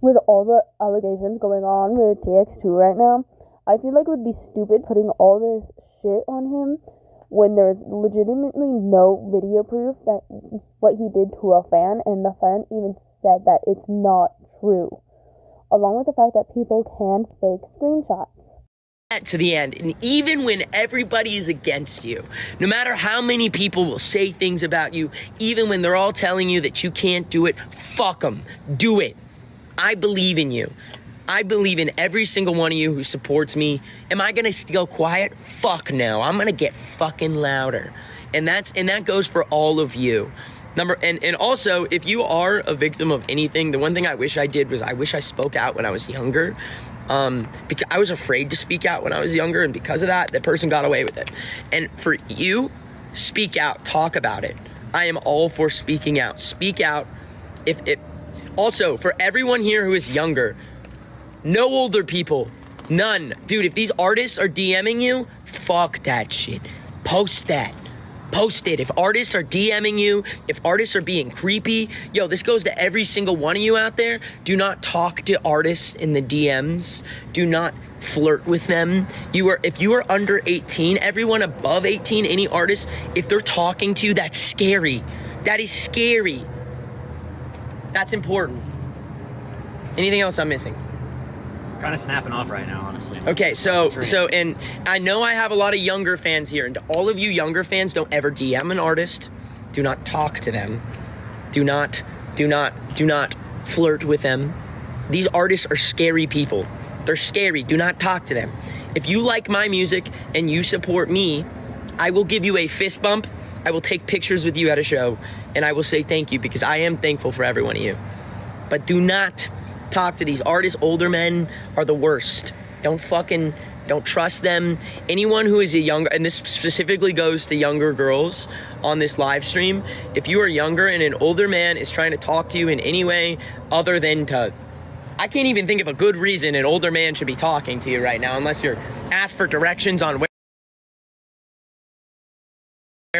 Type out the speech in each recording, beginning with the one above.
With all the allegations going on with TX2 right now, I feel like it would be stupid putting all this shit on him when there's legitimately no video proof that what he did to a fan, and the fan even said that it's not true. Along with the fact that people can fake screenshots. To the end, and even when everybody is against you, no matter how many people will say things about you, even when they're all telling you that you can't do it, fuck them, do it. I believe in you. I believe in every single one of you who supports me. Am I gonna go quiet? Fuck no. I'm gonna get fucking louder. And that goes for all of you. And also, if you are a victim of anything, the one thing I wish I did was I wish I spoke out when I was younger. Because I was afraid to speak out when I was younger, and because of that, the person got away with it. And for you, speak out, talk about it. I am all for speaking out. Speak out. Also, for everyone here who is younger, no older people, none. Dude, if these artists are DMing you, fuck that shit. Post that. Post it. If artists are DMing you, if artists are being creepy, yo, this goes to every single one of you out there. Do not talk to artists in the DMs. Do not flirt with them. If you are under 18, everyone above 18, any artist, if they're talking to you, that's scary. That is scary. That's important. Anything else I'm missing? Kind of snapping off right now, honestly. Okay, and I know I have a lot of younger fans here, and to all of you younger fans, don't ever DM an artist. Do not talk to them. Do not flirt with them. These artists are scary people. They're scary. Do not talk to them. If you like my music and you support me, I will give you a fist bump. I will take pictures with you at a show, and I will say thank you, because I am thankful for every one of you. But do not talk to these artists. Older men are the worst. Don't trust them. Anyone who is a younger, and this specifically goes to younger girls on this live stream, if you are younger and an older man is trying to talk to you in any way other than to, I can't even think of a good reason an older man should be talking to you right now, unless you're asked for directions on where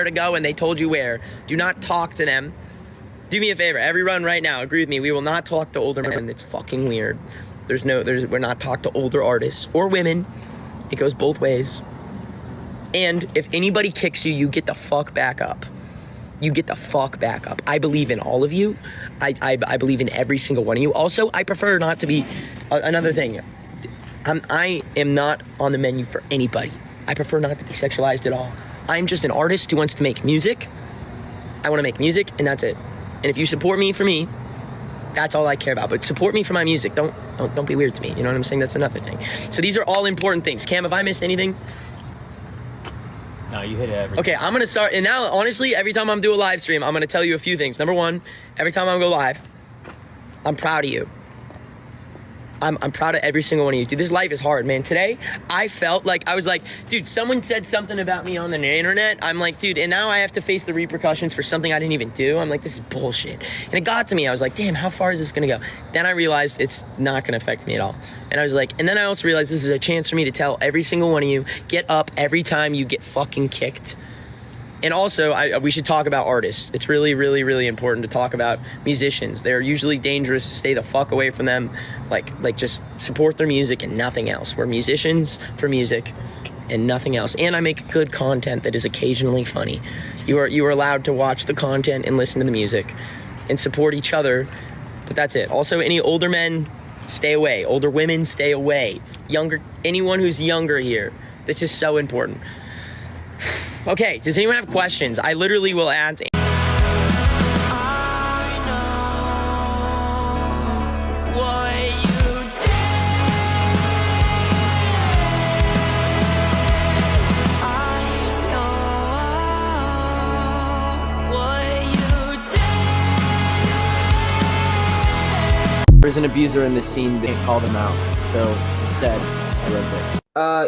to go and they told you where. Do not talk to them. Do me a favor, everyone right now, agree with me. We will not talk to older men. It's fucking weird. We're not talk to older artists or women. It goes both ways. And if anybody kicks you, you get the fuck back up. You get the fuck back up. I believe in all of you. I believe in every single one of you. Also, I prefer not to be, another thing, I am not on the menu for anybody. I prefer not to be sexualized at all. I'm just an artist who wants to make music. I want to make music, and that's it. And if you support me for me, that's all I care about. But support me for my music. Don't be weird to me. You know what I'm saying? That's another thing. So these are all important things. Cam, have I missed anything? No, you hit everything. Okay, I'm going to start. And now, honestly, every time I'm doing a live stream, I'm going to tell you a few things. Number one, every time I go live, I'm proud of you. I'm proud of every single one of you. Dude, this life is hard, man. Today, I felt like, I was like, dude, someone said something about me on the internet. I'm like, dude, and now I have to face the repercussions for something I didn't even do. I'm like, this is bullshit. And it got to me. I was like, damn, how far is this going to go? Then I realized it's not going to affect me at all. And I was like, and then I also realized this is a chance for me to tell every single one of you, get up every time you get fucking kicked. And also, we should talk about artists. It's really, really, really important to talk about musicians. They're usually dangerous. Stay the fuck away from them. Like just support their music and nothing else. We're musicians for music and nothing else. And I make good content that is occasionally funny. You are allowed to watch the content and listen to the music and support each other. But that's it. Also, any older men, stay away. Older women, stay away. Anyone who's younger here. This is so important. Okay, does anyone have questions? I literally will answer. There's an abuser in this scene, they can't call them out. So instead, I wrote this.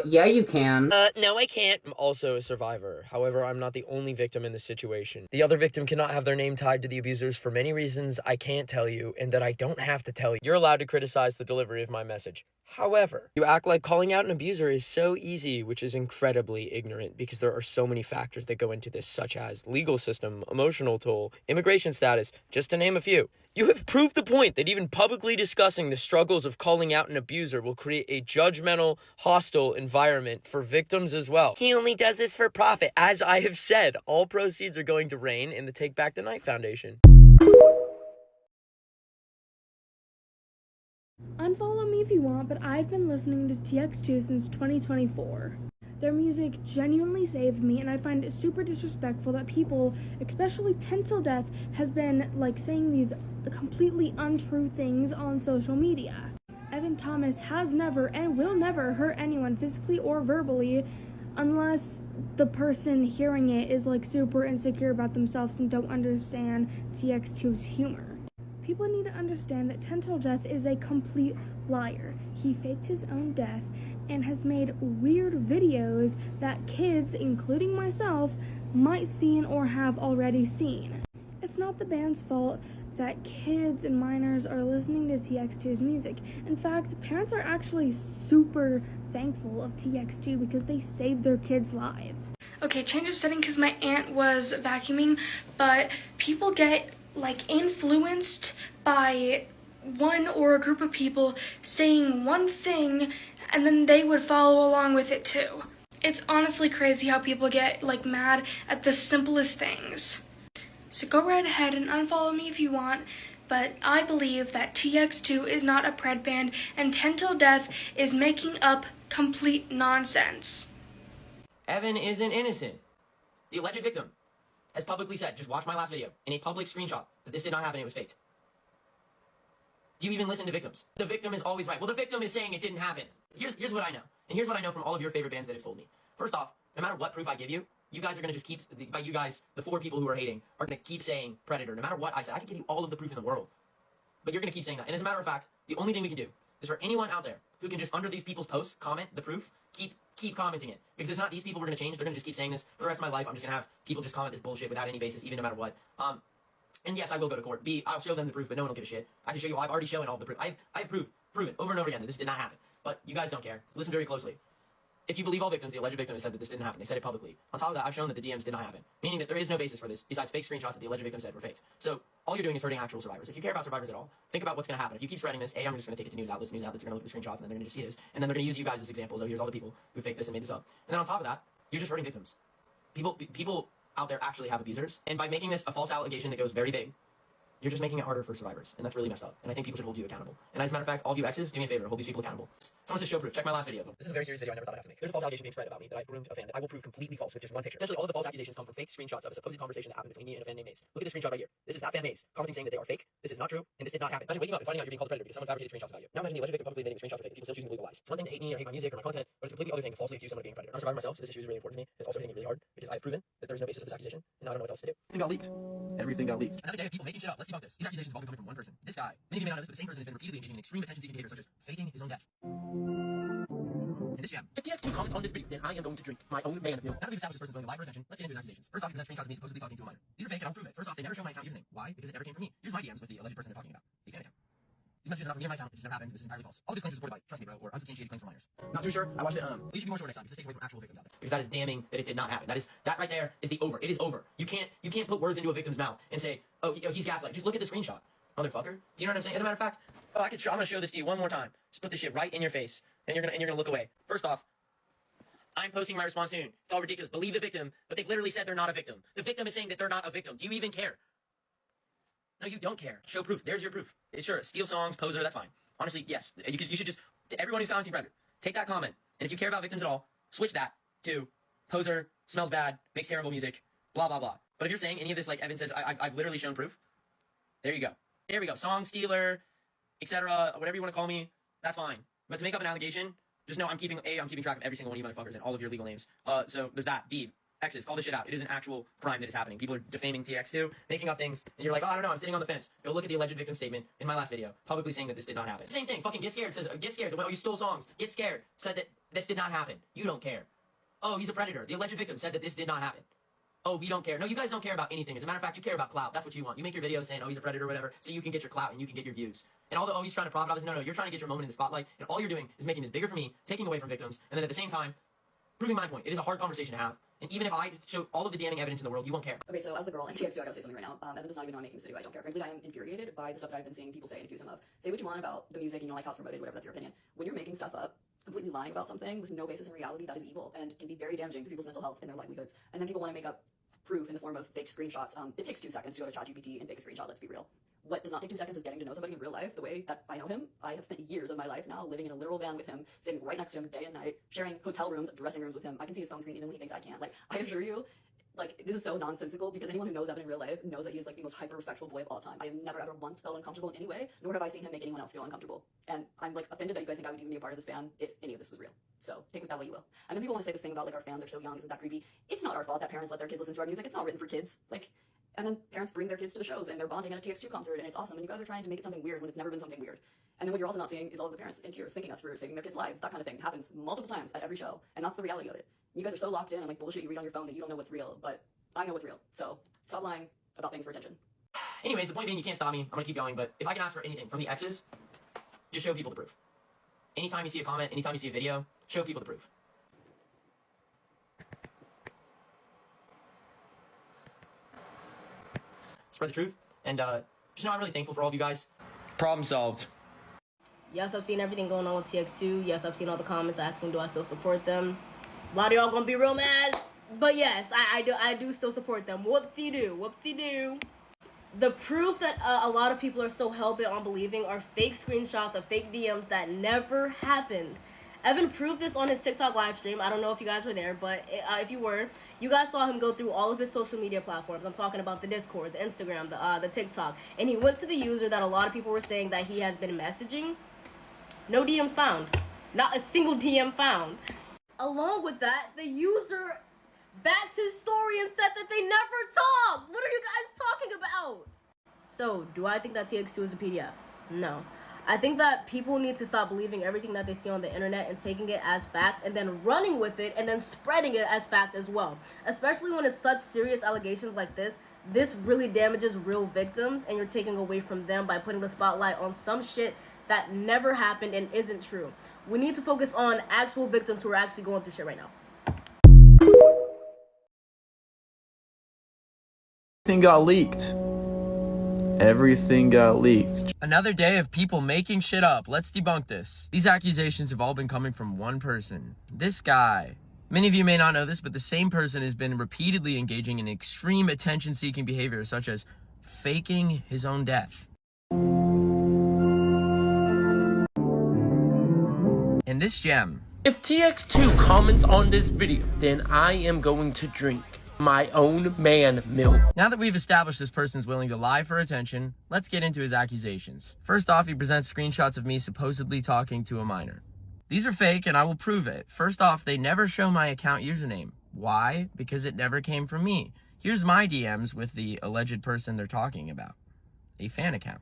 Yeah, you can. No, I can't. I'm also a survivor. However, I'm not the only victim in this situation. The other victim cannot have their name tied to the abusers for many reasons I can't tell you, and that I don't have to tell you. You're allowed to criticize the delivery of my message. However, you act like calling out an abuser is so easy, which is incredibly ignorant because there are so many factors that go into this, such as legal system, emotional toll, immigration status, just to name a few. You have proved the point that even publicly discussing the struggles of calling out an abuser will create a judgmental, hostile environment for victims as well. He only does this for profit. As I have said, all proceeds are going to Rain and the Take Back the Night Foundation. Unfollow me if you want, but I've been listening to TX2 since 2024. Their music genuinely saved me, and I find it super disrespectful that people, especially Tensile Death, has been saying these completely untrue things on social media. Evan Thomas has never and will never hurt anyone physically or verbally unless the person hearing it is super insecure about themselves and don't understand TX2's humor. People need to understand that Tensile Death is a complete liar. He faked his own death and has made weird videos that kids, including myself, might seen or have already seen. It's not the band's fault that kids and minors are listening to TX2's music. In fact, parents are actually super thankful of TX2 because they saved their kids' lives. Okay, change of setting because my aunt was vacuuming, but people get influenced by one or a group of people saying one thing and then they would follow along with it too. It's honestly crazy how people get mad at the simplest things. So go right ahead and unfollow me if you want, but I believe that TX2 is not a pred band and Tensile Death is making up complete nonsense. Evan isn't innocent. The alleged victim has publicly said, just watch my last video, in a public screenshot, that this did not happen, it was faked. Do you even listen to victims? The victim is always right. Well, the victim is saying it didn't happen. Here's what I know. And here's what I know from all of your favorite bands that have told me. First off, no matter what proof I give you, you guys are going to just keep, by you guys, the 4 people who are hating, are going to keep saying Predator. No matter what I say, I can give you all of the proof in the world. But you're going to keep saying that. And as a matter of fact, the only thing we can do is for anyone out there who can just, under these people's posts, comment the proof, keep commenting it. Because it's not these people we're going to change. They're going to just keep saying this for the rest of my life. I'm just going to have people just comment this bullshit without any basis, even no matter what. And yes, I will go to court. B, I'll show them the proof, but no one will give a shit. I can show you all. I've already shown all the proof. I've proven over and over again that this did not happen. But you guys don't care. Listen very closely. If you believe all victims, the alleged victim has said that this didn't happen. They said it publicly. On top of that, I've shown that the DMs did not happen. Meaning that there is no basis for this, besides fake screenshots that the alleged victim said were faked. So, all you're doing is hurting actual survivors. If you care about survivors at all, think about what's going to happen. If you keep spreading this, I'm just going to take it to news outlets are going to look at the screenshots, and then they're going to just see this. And then they're going to use you guys as examples. Oh, here's all the people who faked this and made this up. And then on top of that, you're just hurting victims. People out there actually have abusers. And by making this a false allegation that goes very big, you're just making it harder for survivors, and that's really messed up. And I think people should hold you accountable. And as a matter of fact, all you exes, do me a favor, hold these people accountable. Someone says show proof. Check my last video. This is a very serious video I never thought I'd have to make. There's a false allegation being spread about me that I groomed a fan that I will prove completely false with just one picture. Essentially, all of the false accusations come from fake screenshots of a supposed conversation that happened between me and a fan named Maze. Look at this screenshot right here. This is that fan Maze commenting saying that they are fake. This is not true, and this did not happen. Imagine waking up and finding out you're being called a predator because someone fabricated screenshots about you. Now imagine the alleged victim publicly admitting the screenshots are fake. People still choosing to believe lies. It's one thing to hate me or hate my music or my content, but it's a completely other thing to falsely accuse someone of being a predator. I'm a survivor myself, so this issue is really important to me. It's also hitting me really hard because I've proven that there is no basis for this accusation, and now I don't know what else to do. Everything got leaked. Everything got leaked. Another day of people making shit up. Let's debunk this. These accusations have all been coming from one person. This guy. Many of you may not know this, but the same person has been repeatedly engaging in extreme attention-seeking behavior, such as faking his own death. And this jam. If TX2 comments on this video, then I am going to drink my own man milk. Now that we've established this person's going live for attention, let's get into his accusations. First off, he presents screenshots of me supposedly talking to a minor. These are fake, and I'll prove it. First off, they never show my account username. Why? Because it never came from me. Here's my DMs with the alleged person they're talking about. The fan account. These messages are not from me and my account. It just never happened. This is entirely false. All these claims are supported by, trust me, bro, or unsubstantiated claims from minors. Not too sure. I watched it. We should be more sure next time because this takes away from actual victims out there. Because that is damning that it did not happen. That right there is the over. It is over. You can't put words into a victim's mouth and say, oh, he's gaslighting. Just look at the screenshot, motherfucker. Do you know what I'm saying? As a matter of fact, I'm gonna show this to you one more time. Just put this shit right in your face, and you're gonna look away. First off, I'm posting my response soon. It's all ridiculous. Believe the victim, but they've literally said they're not a victim. The victim is saying that they're not a victim. Do you even care? No, you don't care. Show proof. There's your proof. Sure, steal songs, poser, that's fine. Honestly, yes. You should just, to everyone who's commenting Predator, take that comment, and if you care about victims at all, switch that to poser, smells bad, makes terrible music, blah, blah, blah. But if you're saying any of this, like Evan says, I've literally shown proof, there you go. There we go. Song stealer, etc., whatever you want to call me, that's fine. But to make up an allegation, just know I'm keeping track of every single one of you motherfuckers and all of your legal names. So there's that. B, X's, call this shit out. It is an actual crime that is happening. People are defaming TX2, making up things, and you're like, oh, I don't know, I'm sitting on the fence. Go look at the alleged victim statement in my last video, publicly saying that this did not happen. Same thing, fucking Get Scared says, Get Scared, oh, you stole songs. Get Scared said that this did not happen. You don't care. Oh, he's a predator. The alleged victim said that this did not happen. oh, we don't care. No, you guys don't care about anything. As a matter of fact, you care about clout. That's what you want. You make your videos saying, oh, he's a predator or whatever, so you can get your clout and you can get your views. And all the, oh, he's trying to profit off this. No, you're trying to get your moment in the spotlight, and all you're doing is making this bigger for me, taking away from victims, and then at the same time, proving my point. It is a hard conversation to have. And even if I show all of the damning evidence in the world, you won't care. Okay, so as the girl in TX2, I gotta say something right now. Evan does not even know I'm making this video. I don't care. Frankly, I am infuriated by the stuff that I've been seeing people say and accuse him of. Say what you want about the music and you don't like how it's promoted, whatever, that's your opinion. When you're making stuff up, completely lying about something with no basis in reality, that is evil and can be very damaging to people's mental health and their livelihoods. And then people want to make up proof in the form of fake screenshots. It takes 2 seconds to go to ChatGPT and fake a screenshot, let's be real. What does not take 2 seconds is getting to know somebody in real life the way that I know him. I have spent years of my life now living in a literal van with him, sitting right next to him day and night, sharing hotel rooms, dressing rooms with him. I can see his phone screen even when he thinks I can't. Like, I assure you, like, this is so nonsensical because anyone who knows Evan in real life knows that he is like the most hyper-respectful boy of all time. I have never ever once felt uncomfortable in any way, nor have I seen him make anyone else feel uncomfortable. And I'm like offended that you guys think I would even be a part of this band if any of this was real. So take it that way you will. And then people want to say this thing about like our fans are so young, isn't that creepy? It's not our fault that parents let their kids listen to our music. It's not written for kids. Like, and then parents bring their kids to the shows and they're bonding at a TX2 concert and it's awesome. And you guys are trying to make it something weird when it's never been something weird. And then what you're also not seeing is all of the parents in tears thanking us for saving their kids' lives. That kind of thing happens multiple times at every show. And that's the reality of it. You guys are so locked in and like bullshit you read on your phone that you don't know what's real. But I know what's real. So stop lying about things for attention. Anyways, the point being, you can't stop me. I'm gonna keep going, but if I can ask for anything from the exes, just show people the proof. Anytime you see a comment, anytime you see a video, show people the proof. Spread the truth, and just know I'm really thankful for all of you guys. Problem solved. Yes, I've seen everything going on with TX2. Yes, I've seen all the comments asking, do I still support them? A lot of y'all gonna be real mad. But yes, I do still support them. Whoop-de-doo, whoop-de-doo. The proof that a lot of people are so hell-bent on believing are fake screenshots of fake DMs that never happened. Evan proved this on his TikTok live stream. I don't know if you guys were there, but if you were, you guys saw him go through all of his social media platforms. I'm talking about the Discord, the Instagram, the TikTok. And he went to the user that a lot of people were saying that he has been messaging. No DMs found. Not a single DM found. Along with that, the user backed his story and said that they never talked. What are you guys talking about? So, do I think that TX2 is a PDF? No. I think that people need to stop believing everything that they see on the internet and taking it as fact and then running with it and then spreading it as fact as well. Especially when it's such serious allegations like this. This really damages real victims and you're taking away from them by putting the spotlight on some shit that never happened and isn't true. We need to focus on actual victims who are actually going through shit right now. Everything got leaked. Everything got leaked. Another day of people making shit up. Let's debunk this. These accusations have all been coming from one person. This guy. Many of you may not know this, but the same person has been repeatedly engaging in extreme attention-seeking behavior, such as faking his own death. And this gem. If TX2 comments on this video, then I am going to drink my own man milk. Now that we've established this person's willing to lie for attention, let's get into his accusations. First off, he presents screenshots of me supposedly talking to a minor. These are fake and I will prove it. First off, they never show my account username. Why? Because it never came from me. Here's my DMs with the alleged person they're talking about. A fan account.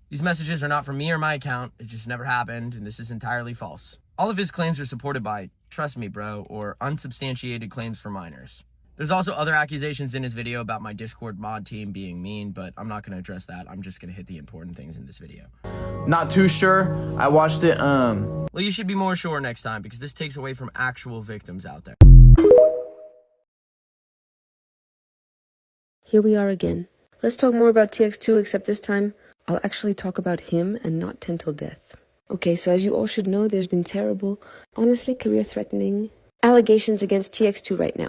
These messages are not from me or my account. It just never happened, and this is entirely false. All of his claims are supported by, trust me bro, or unsubstantiated claims for minors. There's also other accusations in his video about my Discord mod team being mean, but I'm not going to address that. I'm just going to hit the important things in this video. Not too sure. I watched it, Well, you should be more sure next time, because this takes away from actual victims out there. Here we are again. Let's talk more about TX2, except this time, I'll actually talk about him and not Tintle Death. Okay, so as you all should know, there's been terrible, honestly career-threatening allegations against TX2 right now.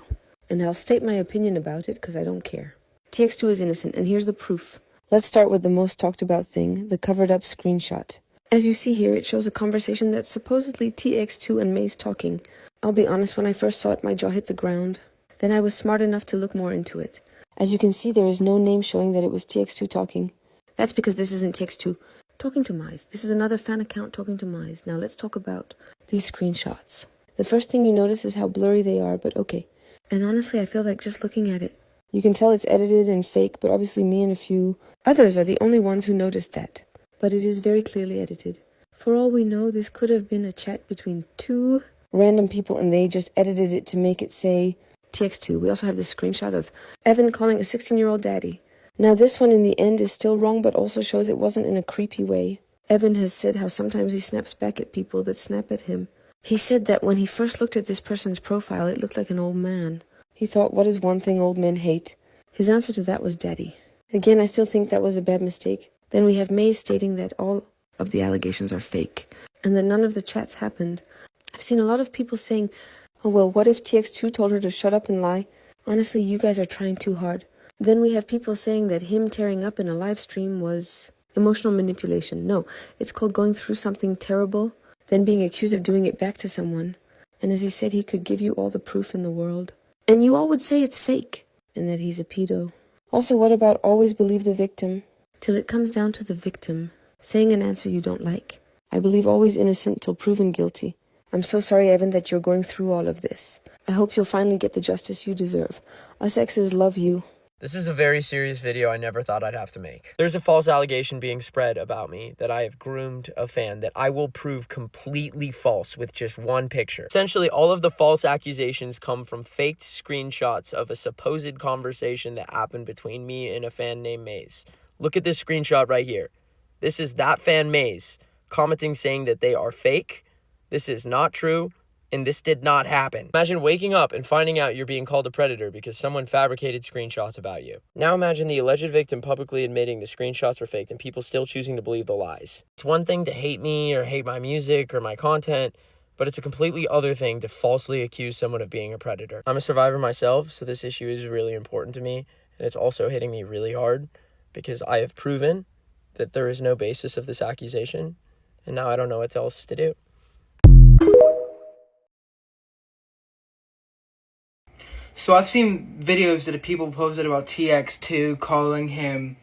And I'll state my opinion about it because I don't care. TX2 is innocent, and here's the proof. Let's start with the most talked about thing, the covered-up screenshot. As you see here, it shows a conversation that's supposedly TX2 and Maze talking. I'll be honest, when I first saw it, my jaw hit the ground. Then I was smart enough to look more into it. As you can see, there is no name showing that it was TX2 talking. That's because this isn't TX2 talking to Mize. This is another fan account talking to Mize. Now let's talk about these screenshots. The first thing you notice is how blurry they are, but okay. And honestly, I feel like just looking at it, you can tell it's edited and fake, but obviously me and a few others are the only ones who noticed that. But it is very clearly edited. For all we know, this could have been a chat between two random people and they just edited it to make it say TX2, we also have this screenshot of Evan calling a 16-year-old daddy. Now this one in the end is still wrong, but also shows it wasn't in a creepy way. Evan has said how sometimes he snaps back at people that snap at him. He said that when he first looked at this person's profile, it looked like an old man. He thought, what is one thing old men hate? His answer to that was daddy. Again, I still think that was a bad mistake. Then we have Maze stating that all of the allegations are fake, and that none of the chats happened. I've seen a lot of people saying, oh well, what if TX2 told her to shut up and lie? Honestly, you guys are trying too hard. Then we have people saying that him tearing up in a live stream was emotional manipulation. No, it's called going through something terrible, then being accused of doing it back to someone. And as he said, he could give you all the proof in the world. And you all would say it's fake, and that he's a pedo. Also, what about always believe the victim? Till it comes down to the victim saying an answer you don't like. I believe always innocent till proven guilty. I'm so sorry, Evan, that you're going through all of this. I hope you'll finally get the justice you deserve. Us exes love you. This is a very serious video I never thought I'd have to make. There's a false allegation being spread about me that I have groomed a fan that I will prove completely false with just one picture. Essentially, all of the false accusations come from faked screenshots of a supposed conversation that happened between me and a fan named Maze. Look at this screenshot right here. This is that fan Maze commenting saying that they are fake. This is not true. And this did not happen. Imagine waking up and finding out you're being called a predator because someone fabricated screenshots about you. Now imagine the alleged victim publicly admitting the screenshots were faked and people still choosing to believe the lies. It's one thing to hate me or hate my music or my content, but it's a completely other thing to falsely accuse someone of being a predator. I'm a survivor myself, so this issue is really important to me, and it's also hitting me really hard because I have proven that there is no basis of this accusation, and now I don't know what else to do. So I've seen videos that people posted about TX2 calling him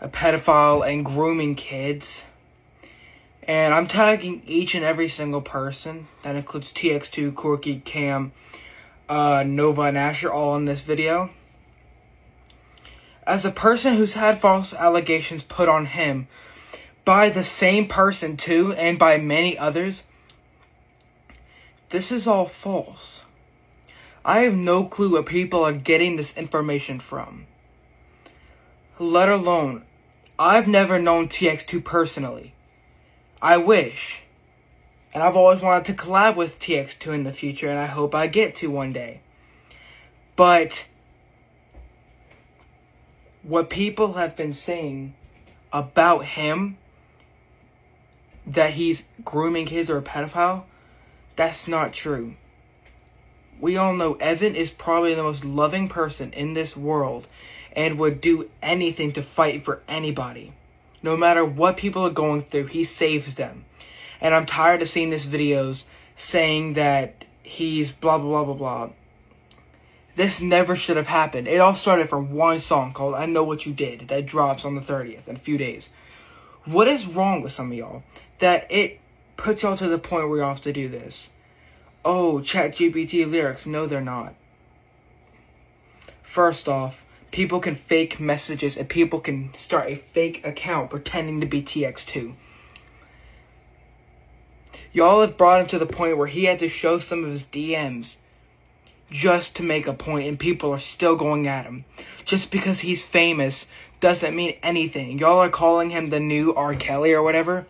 a pedophile and grooming kids. And I'm tagging each and every single person. That includes TX2, Corky, Cam, Nova, and Asher, all in this video. As a person who's had false allegations put on him by the same person too, and by many others, this is all false. I have no clue where people are getting this information from. Let alone, I've never known TX2 personally. I wish. And I've always wanted to collab with TX2 in the future, and I hope I get to one day. But what people have been saying about him, that he's grooming kids or a pedophile, that's not true. We all know Evan is probably the most loving person in this world and would do anything to fight for anybody. No matter what people are going through, he saves them. And I'm tired of seeing these videos saying that he's blah, blah, blah, blah, blah. This never should have happened. It all started from one song called I Know What You Did that drops on the 30th in a few days. What is wrong with some of y'all that it puts y'all to the point where y'all have to do this? Oh, ChatGPT lyrics. No, they're not. First off, people can fake messages and people can start a fake account pretending to be TX2. Y'all have brought him to the point where he had to show some of his DMs just to make a point, and people are still going at him. Just because he's famous doesn't mean anything. Y'all are calling him the new R. Kelly or whatever.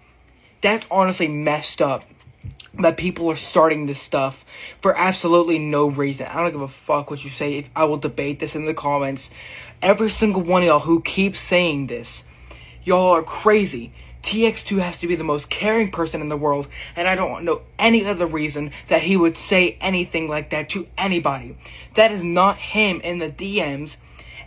That's honestly messed up. That people are starting this stuff for absolutely no reason. I don't give a fuck what you say. I will debate this in the comments. Every single one of y'all who keeps saying this, y'all are crazy. TX2 has to be the most caring person in the world, and I don't know any other reason that he would say anything like that to anybody. That is not him in the DMs.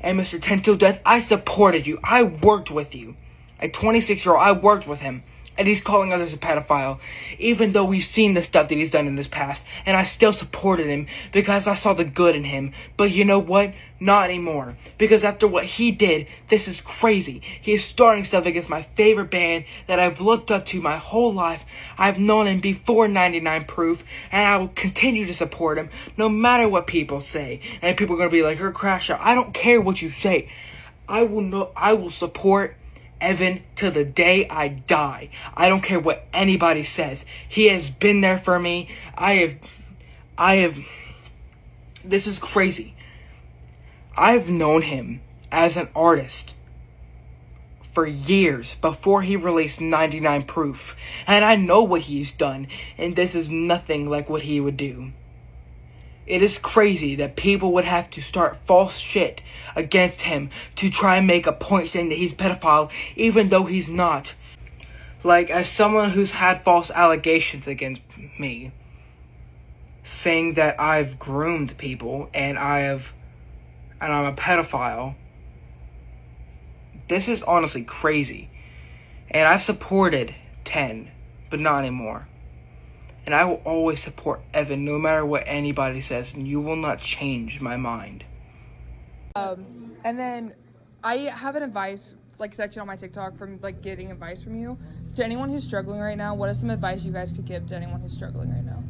And Mr. Tento Death, I supported you. I worked with you. At 26-year-old, I worked with him. And he's calling others a pedophile, even though we've seen the stuff that he's done in his past. And I still supported him because I saw the good in him. But you know what? Not anymore. Because after what he did, this is crazy. He is starting stuff against my favorite band that I've looked up to my whole life. I've known him before 99 Proof, and I will continue to support him no matter what people say. And people are going to be like, you're a crash out. I don't care what you say. I will support Evan till the day I die. I don't care what anybody says. He has been there for me. I have this is crazy. I've known him as an artist for years before he released 99 Proof, and I know what he's done, and this is nothing like what he would do. It is crazy that people would have to start false shit against him to try and make a point saying that he's a pedophile, even though he's not. Like, as someone who's had false allegations against me, saying that I've groomed people and I'm a pedophile, this is honestly crazy. And I've supported 10, but not anymore. And I will always support Evan no matter what anybody says, and you will not change my mind. And then I have an advice section on my TikTok from getting advice from you. To anyone who's struggling right now, what is some advice you guys could give to anyone who's struggling right now?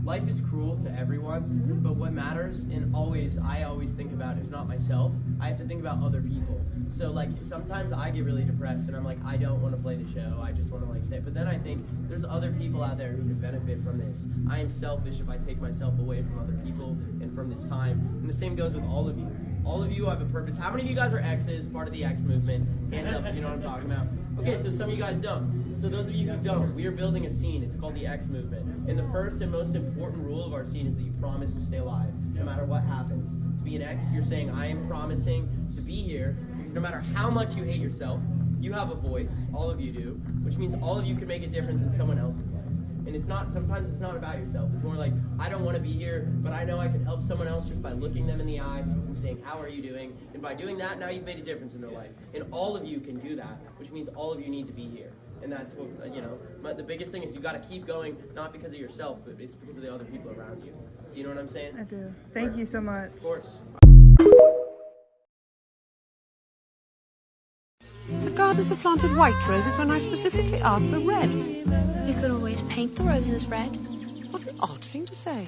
Life is cruel to everyone, but what matters, and I always think about, if not myself, I have to think about other people. So sometimes I get really depressed and I'm like, I don't want to play the show, I just want to stay. But then I think there's other people out there who can benefit from this. I am selfish if I take myself away from other people and from this time. And the same goes with all of you. All of you have a purpose. How many of you guys are X's, part of the X movement? Hands up if you know what I'm talking about. Okay, so some of you guys don't. So those of you who don't, we are building a scene. It's called the X movement. And the first and most important rule of our scene is that you promise to stay alive, no matter what happens. To be an X, you're saying, I am promising to be here, because no matter how much you hate yourself, you have a voice, all of you do, which means all of you can make a difference in someone else's life. And sometimes it's not about yourself. It's more like, I don't want to be here, but I know I can help someone else just by looking them in the eye and saying, how are you doing? And by doing that, now you've made a difference in their life. And all of you can do that, which means all of you need to be here. And that's what, the biggest thing is you got to keep going, not because of yourself, but it's because of the other people around you. Do you know what I'm saying? I do. Thank you so much. Of course. The gardeners have planted white roses when I specifically asked for red. You could always paint the roses red. What an odd thing to say.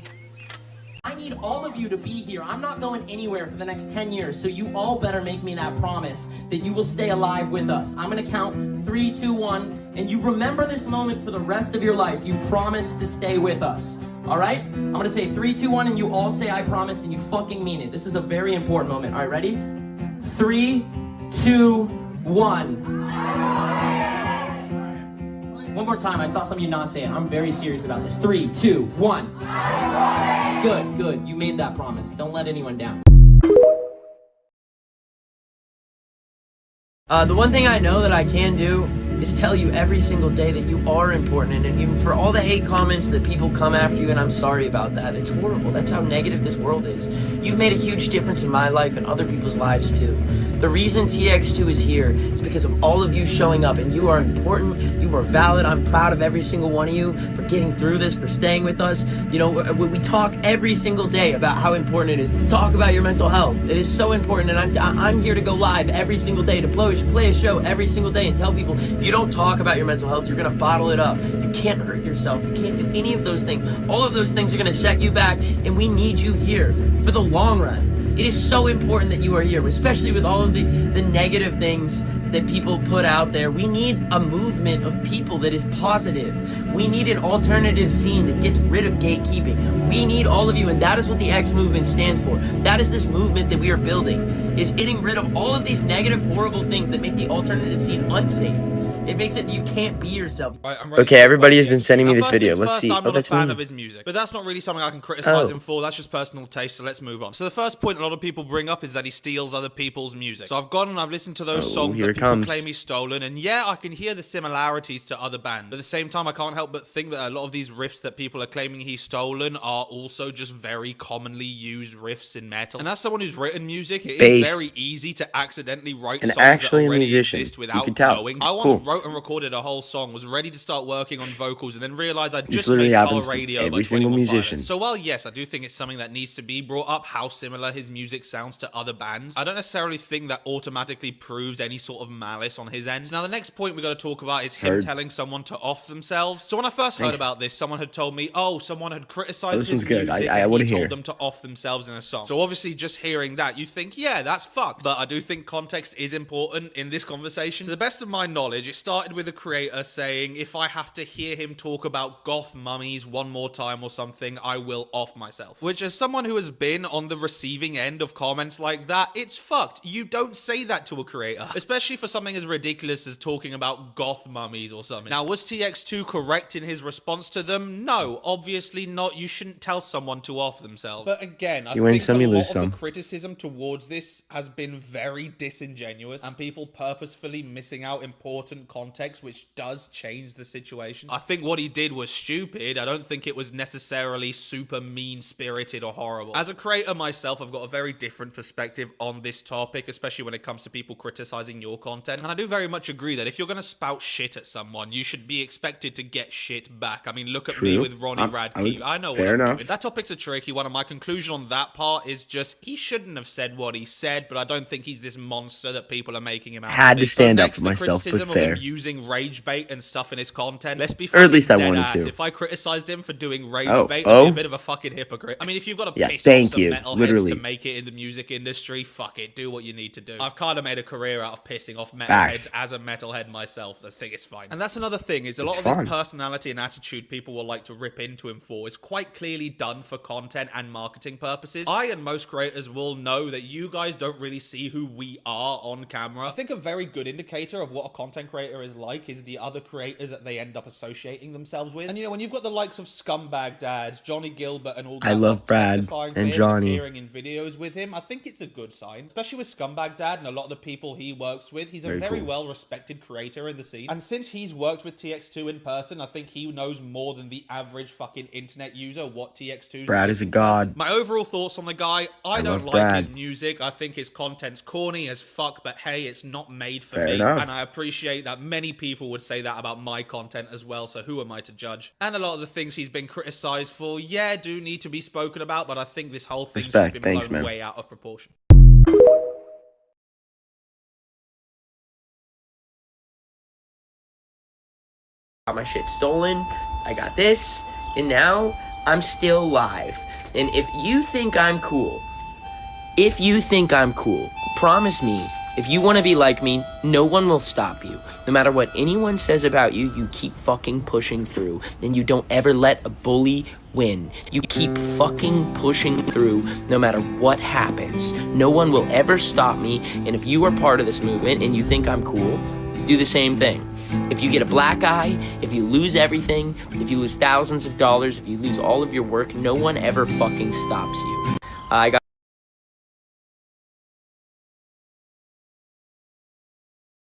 I need all of you to be here. I'm not going anywhere for the next 10 years, so you all better make me that promise that you will stay alive with us. I'm gonna count 3, 2, 1, and you remember this moment for the rest of your life. You promise to stay with us. All right? I'm gonna say 3, 2, 1, and you all say I promise, and you fucking mean it. This is a very important moment. All right, ready? 3, 2, 1. One more time. I saw some of you not say it. I'm very serious about this. 3, 2, 1. Good, good. You made that promise. Don't let anyone down. The one thing I know that I can do is tell you every single day that you are important, and even for all the hate comments that people come after you, and I'm sorry about that. It's horrible. That's how negative this world is. You've made a huge difference in my life and other people's lives too. The reason TX2 is here is because of all of you showing up, and you are important, you are valid. I'm proud of every single one of you for getting through this, for staying with us. You know, we talk every single day about how important it is to talk about your mental health. It is so important, and I'm here to go live every single day, to play a show every single day and tell people, if you don't talk about your mental health, you're gonna bottle it up. You can't hurt yourself. You can't do any of those things. All of those things are gonna set you back, and we need you here for the long run. It is so important that you are here, especially with all of the negative things that people put out there. We need a movement of people that is positive. We need an alternative scene that gets rid of gatekeeping. We need all of you, and that is what the X movement stands for. That is this movement that we are building, is getting rid of all of these negative, horrible things that make the alternative scene unsafe. It makes it you can't be yourself. Right, okay, everybody has been sending me this video. Let's see. I'm not a fan of his music, but that's not really something I can criticize him for. That's just personal taste, so let's move on. So the first point a lot of people bring up is that he steals other people's music. So I've gone and I've listened to those songs that people claim he's stolen, and yeah, I can hear the similarities to other bands. But at the same time, I can't help but think that a lot of these riffs that people are claiming he's stolen are also just very commonly used riffs in metal. And as someone who's written music, it is very easy to accidentally write songs that already exist without knowing. I once wrote and recorded a whole song, was ready to start working on vocals, and then realized I just made car radio by 21 Pilots. So while yes, I do think it's something that needs to be brought up, how similar his music sounds to other bands, I don't necessarily think that automatically proves any sort of malice on his end. Now the next point we got to talk about is him telling someone to off themselves. So when I first heard about this, someone had told me, oh, someone had criticized his music and he told them to off themselves in a song. So obviously just hearing that, you think, yeah, that's fucked. But I do think context is important in this conversation. To the best of my knowledge, it started started with a creator saying, if I have to hear him talk about goth mummies one more time or something, I will off myself. Which, as someone who has been on the receiving end of comments like that, it's fucked. You don't say that to a creator, especially for something as ridiculous as talking about goth mummies or something. Now, was TX2 correct in his response to them? No, obviously not. You shouldn't tell someone to off themselves. But again, I think a lot of the criticism towards this has been very disingenuous, and people purposefully missing out important context, which does change the situation. I think what he did was stupid. I don't think it was necessarily super mean-spirited or horrible. As a creator myself, I've got a very different perspective on this topic, especially when it comes to people criticizing your content. And I do very much agree that if you're going to spout shit at someone, you should be expected to get shit back. I mean, look at me with Ronnie Radke. I know what I'm doing. That topic's a tricky one, and my conclusion on that part is just, he shouldn't have said what he said, but I don't think he's this monster that people are making him out. Had to stand up for myself, but fair. Of him using rage bait and stuff in his content. Let's be or at least I dead wanted ass. to. If I criticized him for doing rage bait, I'd be a bit of a fucking hypocrite. I mean, if you've got to piss off some metalheads to make it in the music industry, fuck it, do what you need to do. I've kind of made a career out of pissing off metalheads as a metalhead myself. I think it's fine. And that's another thing, is a lot of his personality and attitude people will like to rip into him for is quite clearly done for content and marketing purposes. I and most creators will know that you guys don't really see who we are on camera. I think a very good indicator of what a content creator is like is the other creators that they end up associating themselves with. And you know, when you've got the likes of Scumbag Dads, Johnny Gilbert, and all that, I love Brad and Johnny appearing in videos with him, I think it's a good sign. Especially with Scumbag Dad and a lot of the people he works with. He's a very well-respected creator in the scene. And since he's worked with TX2 in person, I think he knows more than the average fucking internet user what TX2's Brad is a god. My overall thoughts on the guy, I don't like his music. I think his content's corny as fuck, but hey, it's not made for me. And I appreciate that many people would say that about my content as well, so who am I to judge? And a lot of the things he's been criticized for, yeah, do need to be spoken about, but I think this whole thing's just been blown way out of proportion. Got my shit stolen, I got this, and now I'm still alive. And if you think I'm cool, promise me, if you want to be like me, no one will stop you. No matter what anyone says about you, you keep fucking pushing through. And you don't ever let a bully win. You keep fucking pushing through no matter what happens. No one will ever stop me. And if you are part of this movement and you think I'm cool, do the same thing. If you get a black eye, if you lose everything, if you lose thousands of dollars, if you lose all of your work, no one ever fucking stops you. I got